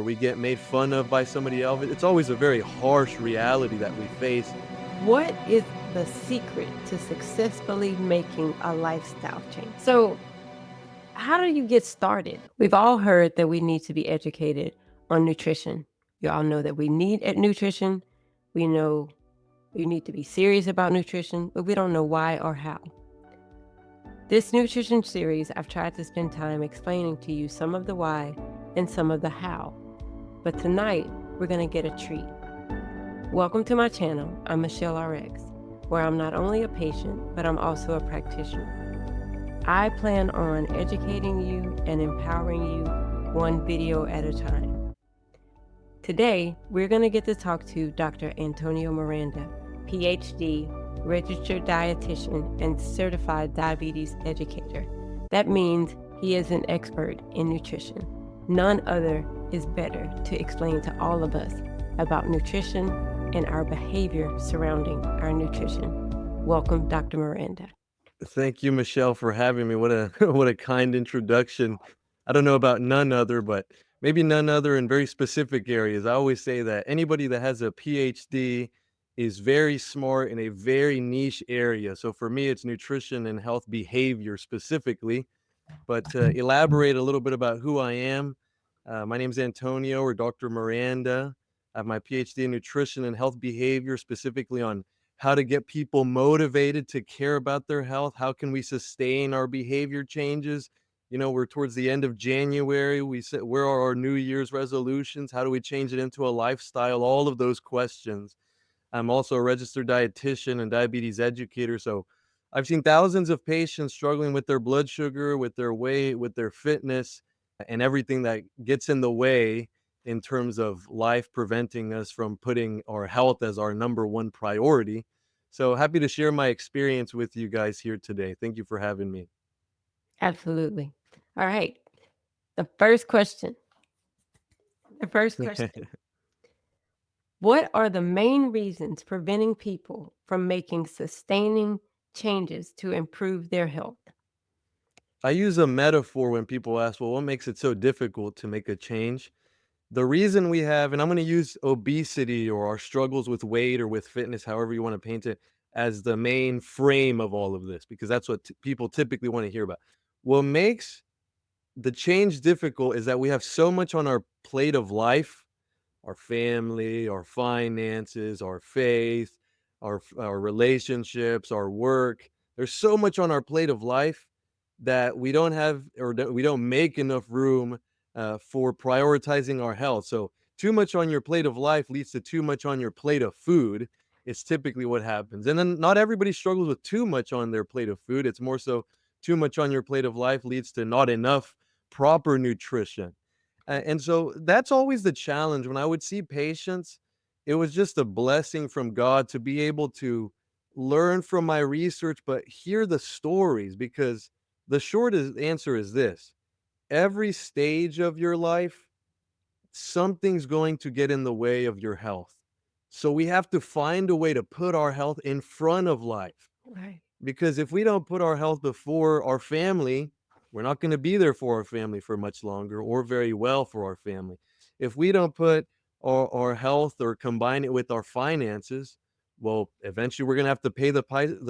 we get made fun of by somebody else. It's always a very harsh reality that we face. What is the secret to successfully making a lifestyle change? So, how do you get started? We've all heard that we need to be educated on nutrition. You all know that we need nutrition. We know we need to be serious about nutrition, but we don't know why or how. This nutrition series, I've tried to spend time explaining to you some of the why and some of the how. But tonight, we're going to get a treat. Welcome to my channel, I'm MSChelleRx, where I'm not only a patient, but I'm also a practitioner. I plan on educating you and empowering you one video at a time. Today, we're going to get to talk to Dr. Antonio Miranda, PhD, registered dietitian, and certified diabetes educator. That means he is an expert in nutrition. None other is better to explain to all of us about nutrition and our behavior surrounding our nutrition. Welcome, Dr. Miranda. Thank you, Michelle, for having me. What a what a kind introduction. I don't know about none other, but maybe none other in very specific areas. I always say that anybody that has a PhD is very smart in a very niche area. So for me, it's nutrition and health behavior specifically. But to elaborate a little bit about who I am, my name is Antonio or Dr. Miranda. I have my PhD in nutrition and health behavior, specifically on how to get people motivated to care about their health. How can we sustain our behavior changes? You know, we're towards the end of January. We said, where are our New Year's resolutions? How do we change it into a lifestyle? All of those questions. I'm also a registered dietitian and diabetes educator. So I've seen thousands of patients struggling with their blood sugar, with their weight, with their fitness, and everything that gets in the way in terms of life, preventing us from putting our health as our number one priority. So happy to share my experience with you guys here today. Thank you for having me. Absolutely. All right. The first question. The first question. What are the main reasons preventing people from making sustaining changes to improve their health? I use a metaphor when people ask, well, what makes it so difficult to make a change? The reason we have, and I'm going to use obesity or our struggles with weight or with fitness, however you want to paint it, as the main frame of all of this, because that's what people typically want to hear about. What makes the change difficult is that we have so much on our plate of life, our family, our finances, our faith, our relationships, our work. There's so much on our plate of life that we don't have, or that we don't make enough room for prioritizing our health. So too much on your plate of life leads to too much on your plate of food. It's typically what happens. And then not everybody struggles with too much on their plate of food. It's more so too much on your plate of life leads to not enough proper nutrition. And so that's always the challenge. When I would see patients, it was just a blessing from God to be able to learn from my research, but hear the stories, because the answer is this: every stage of your life, something's going to get in the way of your health. So we have to find a way to put our health in front of life. Right. Because if we don't put our health before our family, we're not going to be there for our family for much longer or very well for our family. If we don't put our health or combine it with our finances, well, eventually we're going to have to pay the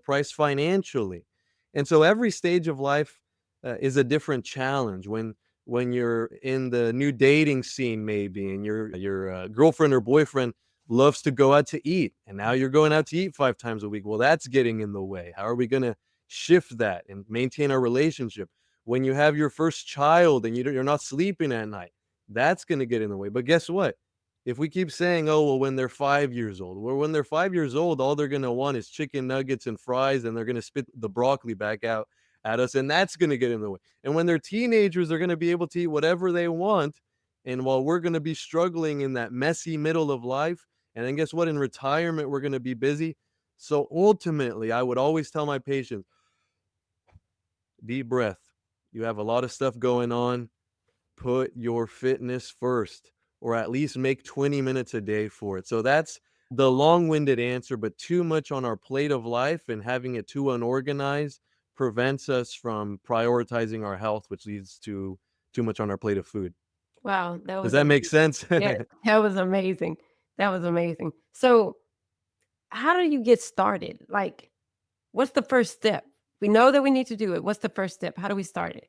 price financially. And so every stage of life is a different challenge. When you're in the new dating scene, maybe, and your girlfriend or boyfriend loves to go out to eat, and now you're going out to eat 5 times a week. Well, that's getting in the way. How are we going to shift that and maintain our relationship? When you have your first child and you're not sleeping at night, that's going to get in the way. But guess what? If we keep saying, oh, well, when they're 5 years old, well, when they're 5 years old, all they're going to want is chicken nuggets and fries, and they're going to spit the broccoli back out at us, and that's going to get in the way. And when they're teenagers, they're going to be able to eat whatever they want. And while we're going to be struggling in that messy middle of life, and then guess what? In retirement, we're going to be busy. So ultimately, I would always tell my patients, deep breath. You have a lot of stuff going on. Put your fitness first, or at least make 20 minutes a day for it. So that's the long-winded answer, but too much on our plate of life and having it too unorganized prevents us from prioritizing our health, which leads to too much on our plate of food. Wow, that Does was that make amazing. sense? Yeah, that was amazing. That was amazing. So, how do you get started? Like, what's the first step? We know that we need to do it. What's the first step? How do we start it?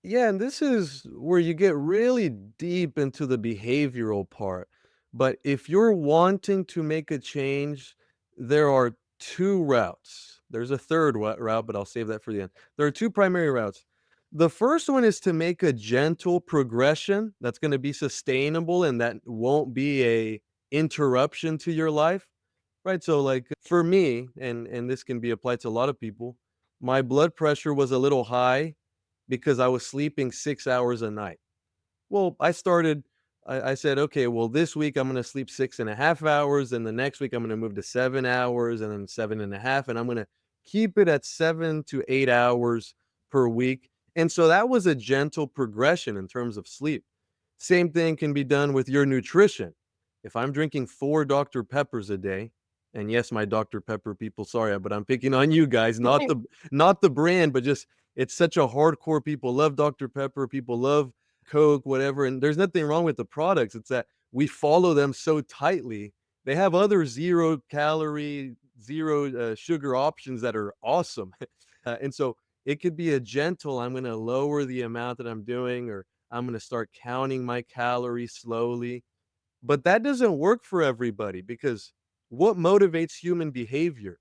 Yeah, and this is where you get really deep into the behavioral part. But if you're wanting to make a change, there are two routes. There's a third route, but I'll save that for the end. There are two primary routes. The first one is to make a gentle progression that's going to be sustainable and that won't be a interruption to your life. Right? So like for me, and this can be applied to a lot of people, my blood pressure was a little high because I was sleeping 6 hours a night. Well, I said, okay, well, this week I'm going to sleep 6.5 hours. And the next week I'm going to move to 7 hours and then 7.5. And I'm going to keep it at 7 to 8 hours per week. And so that was a gentle progression in terms of sleep. Same thing can be done with your nutrition. If I'm drinking 4 Dr. Peppers a day, and yes, my Dr. Pepper people, sorry, but I'm picking on you guys, not the brand, but just it's such a hardcore people love Dr. Pepper, people love Coke, whatever, and there's nothing wrong with the products. It's that we follow them so tightly. They have other 0 calorie, 0 sugar options that are awesome. And so it could be a gentle, I'm going to lower the amount that I'm doing, or I'm going to start counting my calories slowly. But that doesn't work for everybody because what motivates human behavior?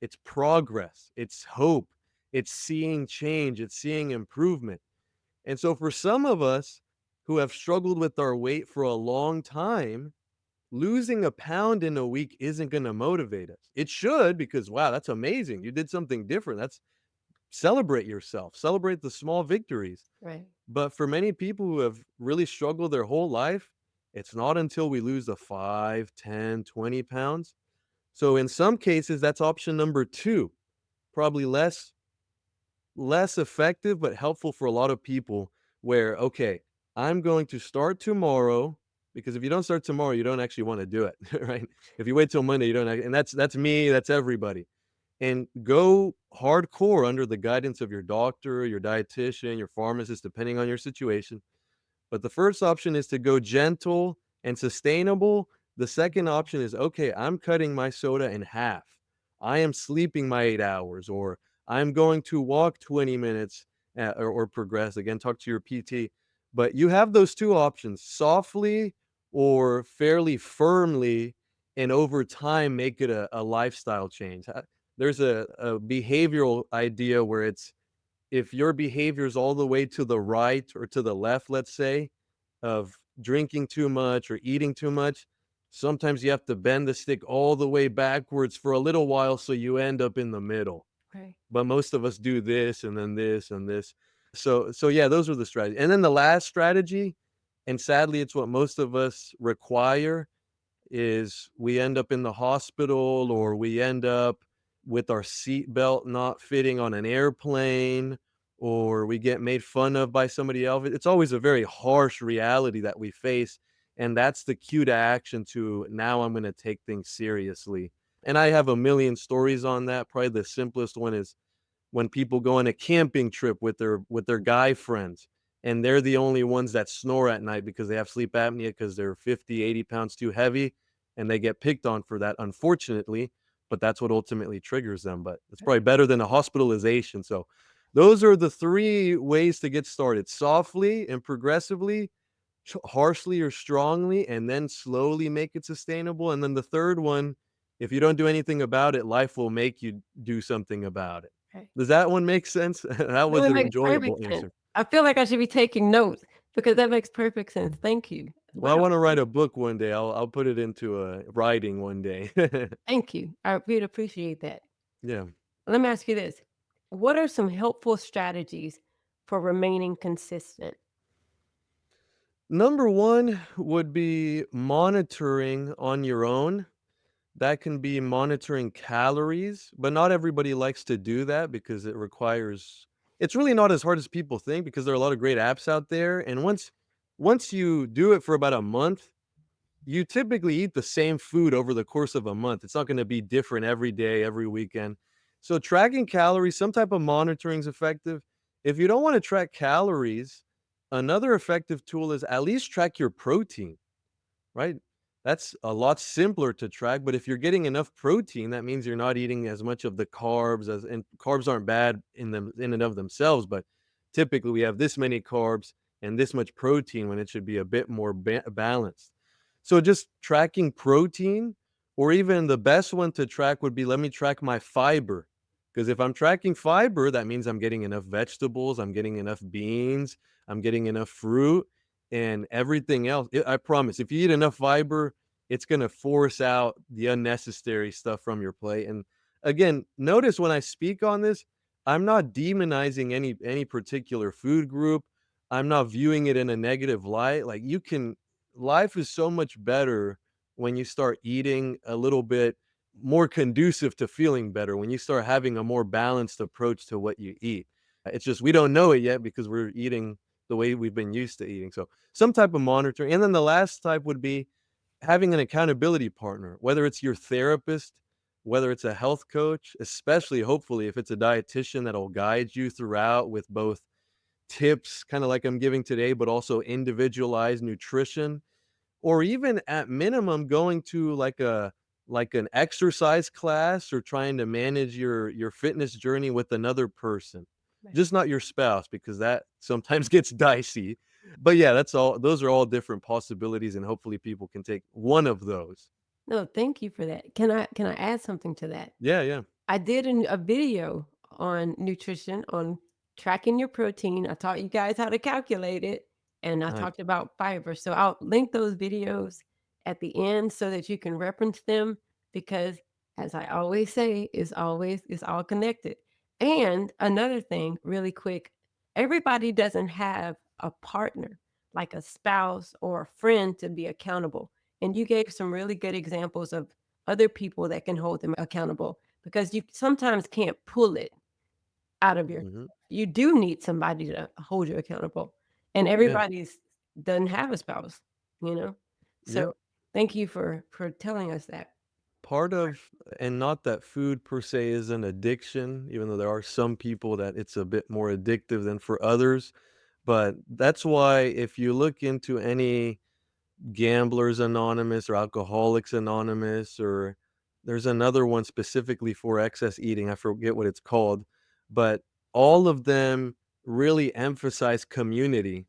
It's progress, it's hope, it's seeing change, it's seeing improvement. And so for some of us who have struggled with our weight for a long time, losing a pound in a week isn't going to motivate us. It should because wow, that's amazing. You did something different. That's celebrate yourself, celebrate the small victories. Right. But for many people who have really struggled their whole life, it's not until we lose the 5, 10, 20 pounds. So in some cases, that's option number two, probably less effective, but helpful for a lot of people where, okay, I'm going to start tomorrow because if you don't start tomorrow, you don't actually want to do it, right? If you wait till Monday, you don't, and that's me, that's everybody. And go hardcore under the guidance of your doctor, your dietitian, your pharmacist, depending on your situation. But the first option is to go gentle and sustainable. The second option is, okay, I'm cutting my soda in half. I am sleeping my 8 hours, or I'm going to walk 20 minutes or progress. Again, talk to your PT. But you have those two options softly or fairly firmly, and over time, make it a lifestyle change. There's a behavioral idea where it's if your behavior is all the way to the right or to the left, let's say, of drinking too much or eating too much, sometimes you have to bend the stick all the way backwards for a little while so you end up in the middle. Right. But most of us do this and then this and this. So yeah, those are the strategies. And then the last strategy, and sadly it's what most of us require, is we end up in the hospital or we end up with our seat belt not fitting on an airplane or we get made fun of by somebody else. It's always a very harsh reality that we face. And that's the cue to action to now I'm going to take things seriously. And I have a million stories on that. Probably the simplest one is when people go on a camping trip with their guy friends and they're the only ones that snore at night because they have sleep apnea because they're 50, 80 pounds too heavy and they get picked on for that, unfortunately, but that's what ultimately triggers them. But it's probably better than a hospitalization. So those are the three ways to get started: softly and progressively, harshly or strongly, and then slowly make it sustainable. And then the third one, if you don't do anything about it, life will make you do something about it. Right. Does that one make sense? That No, was it an makes enjoyable perfect sense. answer. I feel like I should be taking notes because that makes perfect sense. Thank you. Well, I Wow. wanna write a book one day. I'll put it into, writing one day. Thank you. I really appreciate that. Yeah. Let me ask you this. What are some helpful strategies for remaining consistent? Number 1 would be monitoring on your own. That can be monitoring calories, but not everybody likes to do that because it's really not as hard as people think because there are a lot of great apps out there, and once you do it for about a month, you typically eat the same food over the course of a month. It's not gonna be different every day, every weekend. So tracking calories, some type of monitoring is effective. If you don't wanna track calories, Another effective tool is at least track your protein. Right? That's a lot simpler to track, but if you're getting enough protein, that means you're not eating as much of the carbs as, and carbs aren't bad in and of themselves, but typically we have this many carbs and this much protein when it should be a bit more balanced. So just tracking protein, or even the best one to track would be, let me track my fiber. Because if I'm tracking fiber, that means I'm getting enough vegetables, I'm getting enough beans, I'm getting enough fruit, and everything else. I promise, if you eat enough fiber, it's gonna force out the unnecessary stuff from your plate. And again, notice when I speak on this, I'm not demonizing any particular food group. I'm not viewing it in a negative light. Like, you can life is so much better when you start eating a little bit more conducive to feeling better, when you start having a more balanced approach to what you eat. It's just we don't know it yet because we're eating the way we've been used to eating. So some type of monitoring. And then the last type would be having an accountability partner, whether it's your therapist, whether it's a health coach, especially hopefully if it's a dietitian that'll guide you throughout with both tips, kind of like I'm giving today, but also individualized nutrition, or even at minimum going to like an exercise class, or trying to manage your fitness journey with another person. Right. Just not your spouse, because that sometimes gets dicey. But yeah, that's all, those are all different possibilities, and hopefully people can take one of those. No, thank you for that. Can I add something to that? Yeah, yeah. I did a video on nutrition, on tracking your protein. I taught you guys how to calculate it, and I Nice. talked about fiber. So I'll link those videos at the end so that you can reference them because, as I always say, it's all connected. And another thing, really quick, everybody doesn't have a partner like a spouse or a friend to be accountable. And you gave some really good examples of other people that can hold them accountable because you sometimes can't pull it out of your Mhm. you do need somebody to hold you accountable, and Yeah. everybody's doesn't have a spouse, you know? Yep. So, thank you for telling us that. Part of, and not that food per se is an addiction, even though there are some people that it's a bit more addictive than for others, but that's why if you look into any Gamblers Anonymous or Alcoholics Anonymous, or there's another one specifically for excess eating, I forget what it's called, but all of them really emphasize community,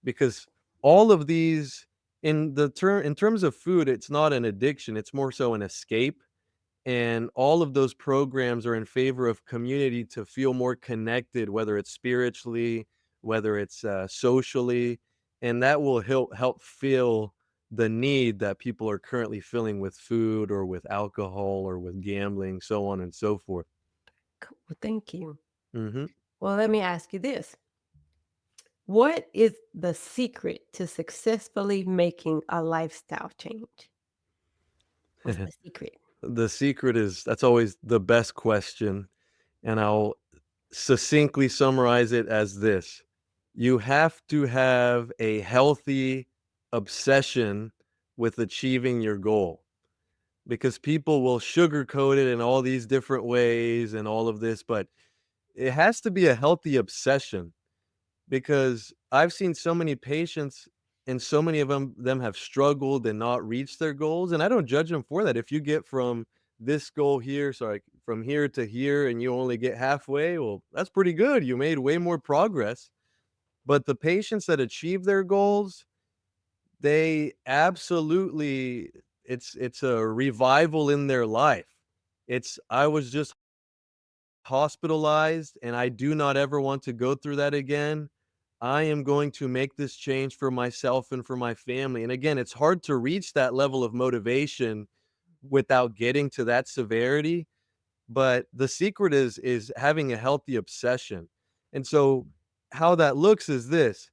because all of these, in terms of food, it's not an addiction, it's more so an escape, and all of those programs are in favor of community to feel more connected, whether it's spiritually, whether it's socially, and that will help fill the need that people are currently feeling with food or with alcohol or with gambling, so on and so forth. Well, thank you. Hmm. Well, let me ask you this. What is the secret to successfully making a lifestyle change? What's the secret? The secret is, that's always the best question, and I'll succinctly summarize it as this: you have to have a healthy obsession with achieving your goal, because people will sugarcoat it in all these different ways and all of this, but it has to be a healthy obsession, because I've seen so many patients, and so many of them have struggled and not reached their goals, and I don't judge them for that. If you get from this goal here, sorry, from here to here, and you only get halfway, well, that's pretty good. You made way more progress. But the patients that achieve their goals, they absolutely, it's a revival in their life. It's, I was just hospitalized, and I do not ever want to go through that again. I am going to make this change for myself and for my family. And again, it's hard to reach that level of motivation without getting to that severity, but the secret is having a healthy obsession. And so how that looks is this: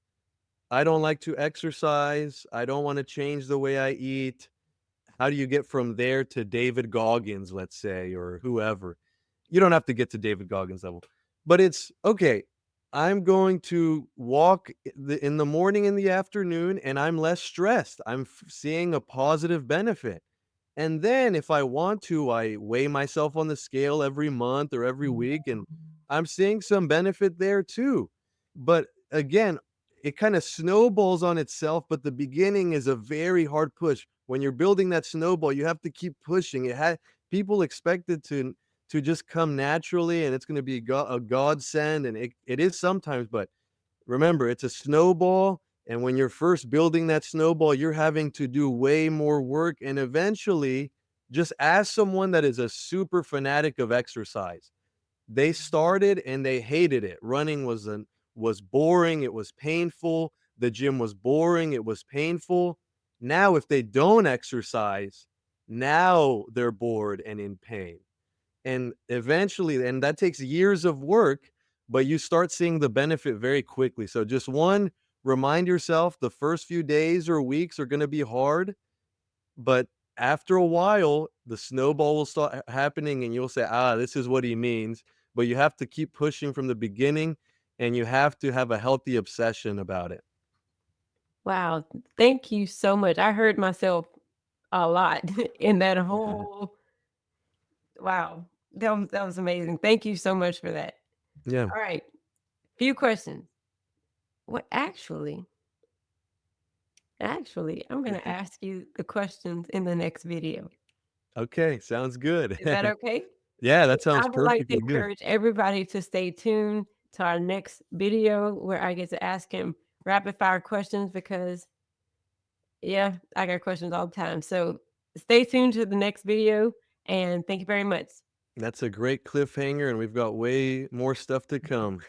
I don't like to exercise, I don't want to change the way I eat. How do you get from there to David Goggins, let's say, or whoever? You don't have to get to David Goggins level, but it's okay. I'm going to walk in the morning, in the afternoon, and I'm less stressed. I'm seeing a positive benefit. And then if I want to, I weigh myself on the scale every month or every week, and I'm seeing some benefit there too. But again, it kinda snowballs on itself, but the beginning is a very hard push. When you're building that snowball, you have to keep pushing. People expect it to just come naturally, and it's gonna be a godsend, and it is sometimes, but remember, it's a snowball, and when you're first building that snowball, you're having to do way more work, and eventually, just ask someone that is a super fanatic of exercise. They started and they hated it. Running was boring, it was painful, the gym was boring, it was painful. Now if they don't exercise, now they're bored and in pain. And eventually and that takes years of work, but you start seeing the benefit very quickly. So just one, remind yourself the first few days or weeks are gonna be hard, but after a while, the snowball will start happening and you'll say, "Ah, this is what he means." But you have to keep pushing from the beginning, and you have to have a healthy obsession about it. Wow, thank you so much. I heard myself a lot in that whole wow, that was amazing. Thank you so much for that. Yeah. All right, few questions. What actually, I'm gonna ask you the questions in the next video. Okay, sounds good. Is that okay? Yeah, that I sounds would like to perfectly good. encourage everybody to stay tuned to our next video where I get to ask him rapid fire questions because, yeah, I got questions all the time. So stay tuned to the next video and thank you very much. That's a great cliffhanger, and we've got way more stuff to come.